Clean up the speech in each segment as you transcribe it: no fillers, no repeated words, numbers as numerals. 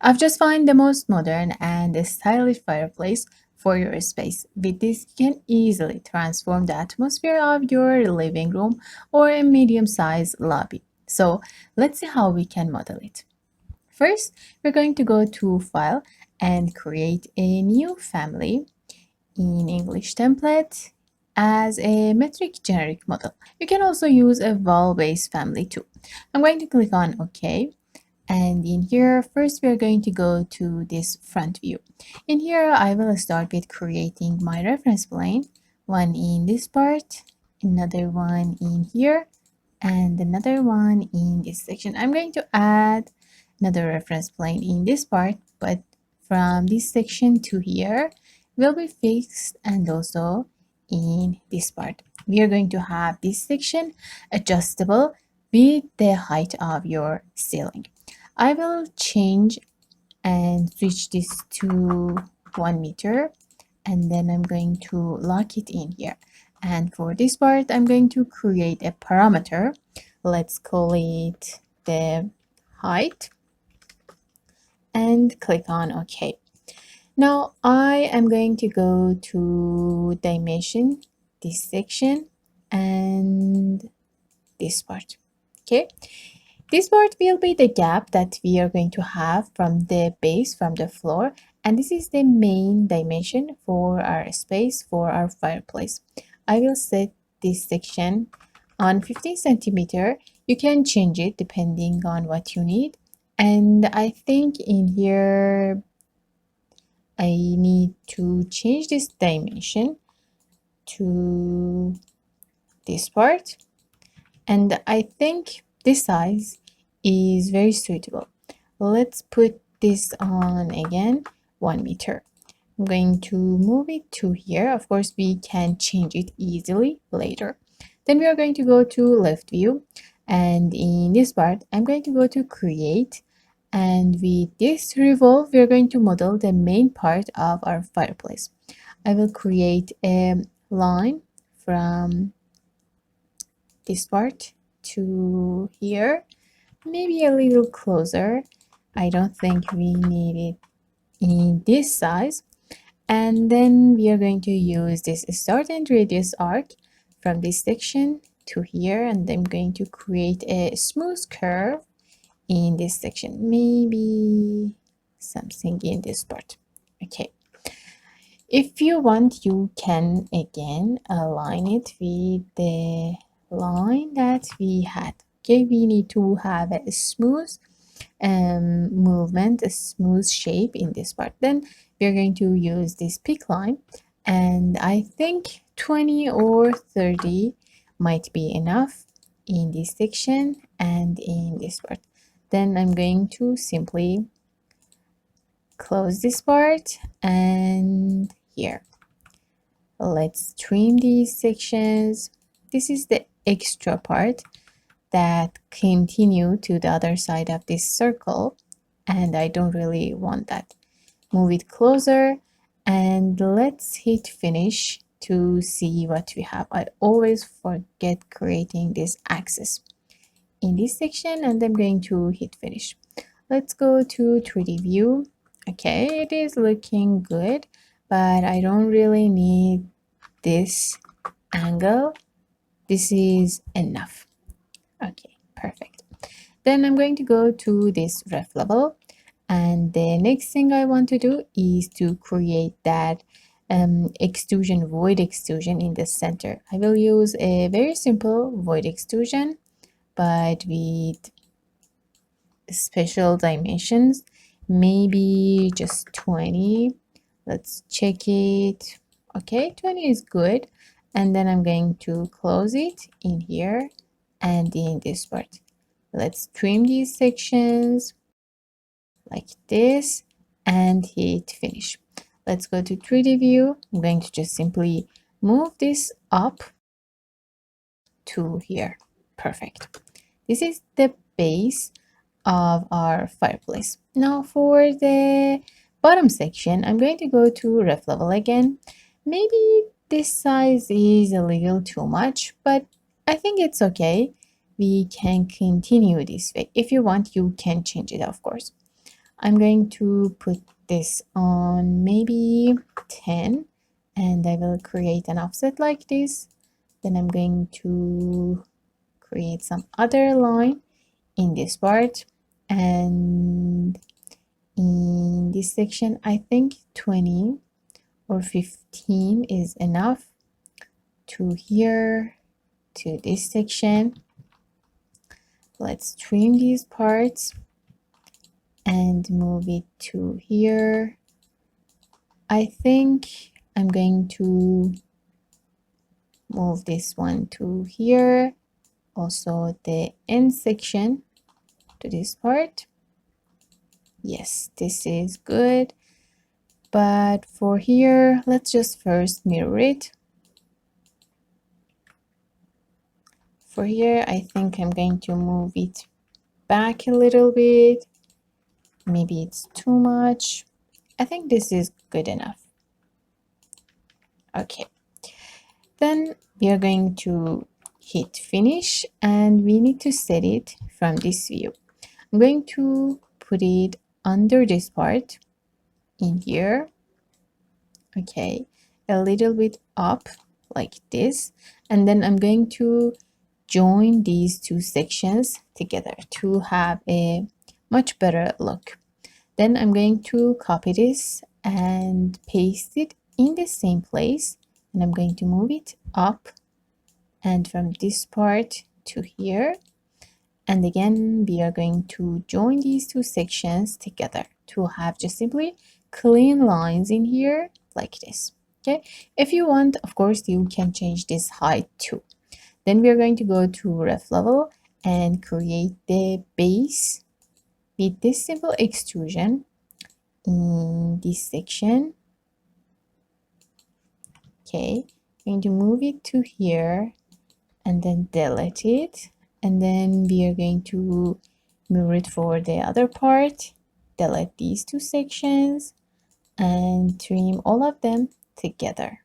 I've just found the most modern and stylish fireplace for your space. With this, you can easily transform the atmosphere of your living room or a medium-sized lobby. So let's see how we can model it. First, we're going to go to File and create a new family in English template as a metric generic model. You can also use a wall-based family too. I'm going to click on OK. And in here, first we're going to go to this front view. In here, I will start with creating my reference plane. One in this part, another one in here, and another one in this section. I'm going to add another reference plane in this part, but from this section to here will be fixed, and also in this part. We are going to have this section adjustable with the height of your ceiling. I will change and switch this to 1 meter, and then I'm going to lock it in here. And for this part, I'm going to create a parameter. Let's call it the height and click on OK. Now I am going to go to dimension, this section, and this part. Okay. This part will be the gap that we are going to have from the base, from the floor, and this is the main dimension for our space, for our fireplace. I will set this section on 15 centimeter. You can change it depending on what you need. And I think in here, I need to change this dimension to this part. And I think this size is very suitable. Let's put this on again, 1 meter. I'm going to move it to here. Of course, we can change it easily later. Then we are going to go to left view. And in this part, I'm going to go to create. And with this revolve, we're going to model the main part of our fireplace. I will create a line from this part to here, maybe a little closer. I don't think we need it in this size. And then we are going to use this start and radius arc from this section to here, and I'm going to create a smooth curve in this section, maybe something in this part. Okay, if you want, you can again align it with the line that we had. Okay, we need to have a smooth movement, a smooth shape in this part. Then we're going to use this pick line, and I think 20 or 30 might be enough in this section and in this part. Then I'm going to simply close this part, and here let's trim these sections. This is the extra part that continue to the other side of this circle, and I don't really want that. Move it closer, and let's hit finish to see what we have. I always forget creating this axis in this section, and I'm going to hit finish. Let's go to 3D view. Okay, it is looking good, but I don't really need this angle. This is enough. Okay, perfect. Then I'm going to go to this ref level, and the next thing I want to do is to create that extrusion, void extrusion in the center. I will use a very simple void extrusion, but with special dimensions, maybe just 20. Let's check it. Okay, 20 is good. And then I'm going to close it in here and in this part. Let's trim these sections like this and hit finish. Let's go to 3D view. I'm going to just simply move this up to here. Perfect. This is the base of our fireplace. Now for the bottom section, I'm going to go to ref level again. Maybe this size is a little too much, but I think it's okay. We can continue this way. If you want, you can change it, of course. I'm going to put this on maybe 10, and I will create an offset like this. Then I'm going to create some other line in this part, and in this section I think 20 or 15 is enough. To here, to this section, let's trim these parts and move it to here. I think I'm going to move this one to here, also the end section to this part. Yes, this is good, but for here let's just first mirror it. For here I think I'm going to move it back a little bit. Maybe it's too much. I think this is good enough. Okay, then we are going to hit finish, and we need to set it from this view. I'm going to put it under this part in here. Okay, a little bit up like this, and then I'm going to join these two sections together to have a much better look. Then I'm going to copy this and paste it in the same place, and I'm going to move it up and from this part to here, and again we are going to join these two sections together to have just simply clean lines in here like this. Okay, if you want, of course, you can change this height too. Then we are going to go to ref level and create the base with this simple extrusion in this section. Okay, I'm going to move it to here and then delete it, and then we are going to mirror it for the other part. Delete these two sections and trim all of them together.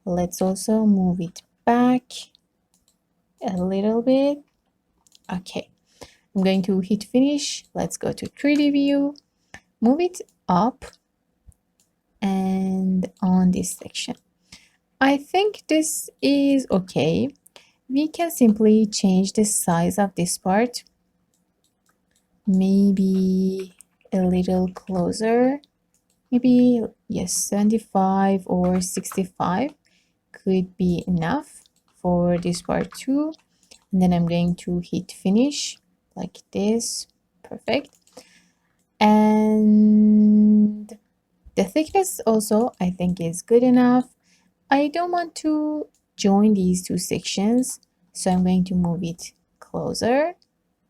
Let's also move it back a little bit. Okay, I'm going to hit finish. Let's go to 3D view, move it up and on this section. I think this is okay. We can simply change the size of this part, maybe a little closer, maybe yes, 75 or 65 could be enough for this part too. And then I'm going to hit finish like this. Perfect. And the thickness also I think is good enough. I don't want to join these two sections, so I'm going to move it closer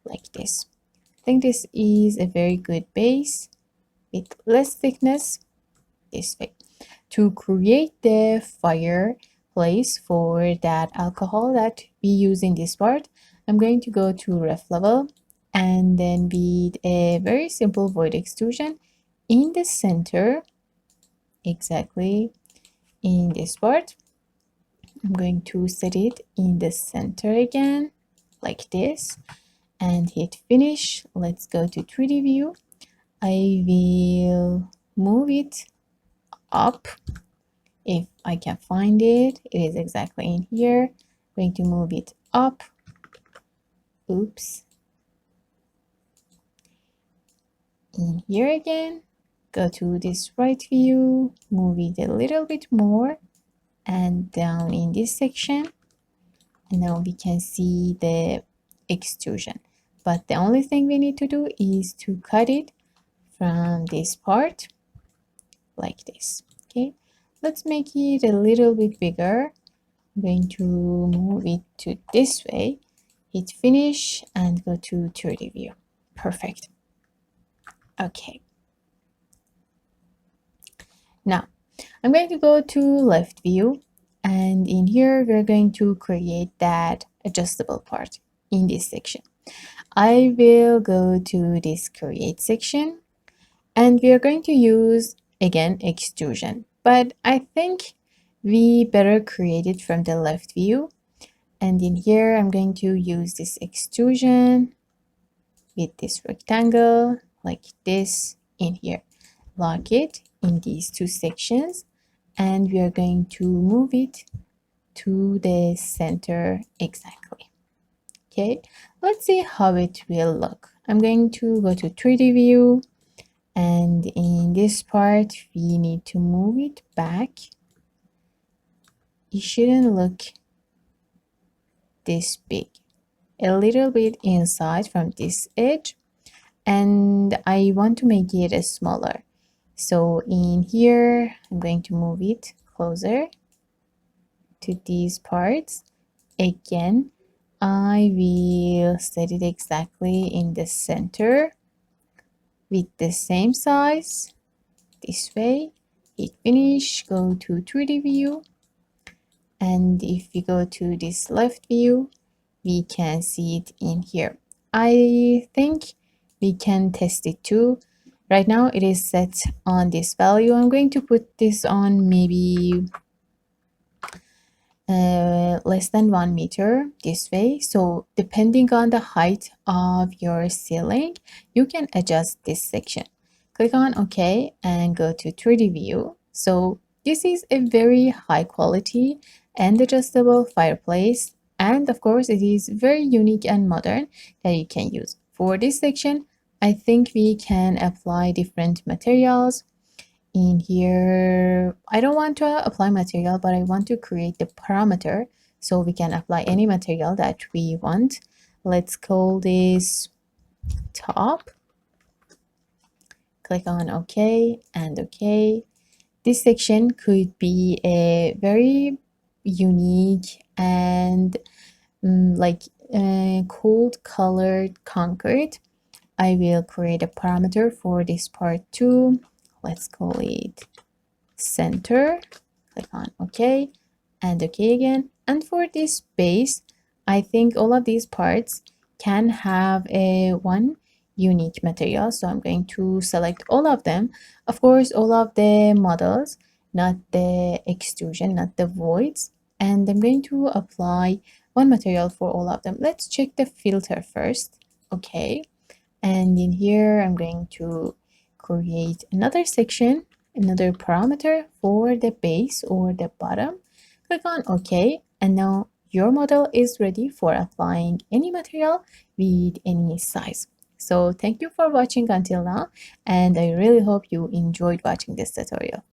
like this. I think this is a very good base with less thickness this way. To create the fireplace for that alcohol that we use in this part, I'm going to go to ref level and then with a very simple void extrusion in the center, exactly in this part. I'm going to set it in the center again like this and hit finish. Let's go to 3D view. I will move it up if I can find it. It is exactly in here. I'm going to move it up. Oops. In here again, go to this right view, move it a little bit more and down in this section, and now we can see the extrusion. But the only thing we need to do is to cut it from this part like this. Okay, let's make it a little bit bigger. I'm going to move it to this way, hit finish and go to 3D view. Perfect. Okay, now I'm going to go to left view, and in here we're going to create that adjustable part in this section. I will go to this create section, and we are going to use again extrusion, but I think we better create it from the left view. And in here I'm going to use this extrusion with this rectangle like this in here. Lock it in these two sections, and we are going to move it to the center exactly. Okay, let's see how it will look. I'm going to go to 3D view, and in this part we need to move it back. It shouldn't look this big, a little bit inside from this edge, and I want to make it smaller. So in here I'm going to move it closer to these parts. Again, I will set it exactly in the center with the same size. This way, hit finish, go to 3D view, and if we go to this left view, we can see it in here. I think we can test it too. Right now it is set on this value. I'm going to put this on maybe less than 1 meter this way. So depending on the height of your ceiling, you can adjust this section. Click on OK and go to 3D view. So this is a very high quality and adjustable fireplace, and of course it is very unique and modern that you can use. For this section, I think we can apply different materials. In here, I don't want to apply material, but I want to create the parameter, so we can apply any material that we want. Let's call this top. Click on OK and OK. This section could be a very unique and like cold colored concrete. I will create a parameter for this part too. Let's call it center. Click on OK and OK again. And for this base, I think all of these parts can have a one unique material, so I'm going to select all of them. Of course, all of the models, not the extrusion, not the voids, and I'm going to apply one material for all of them. Let's check the filter first. Okay, and in here I'm going to create another section, another parameter for the base or the bottom. Click on OK, and now your model is ready for applying any material with any size. So thank you for watching until now, and I really hope you enjoyed watching this tutorial.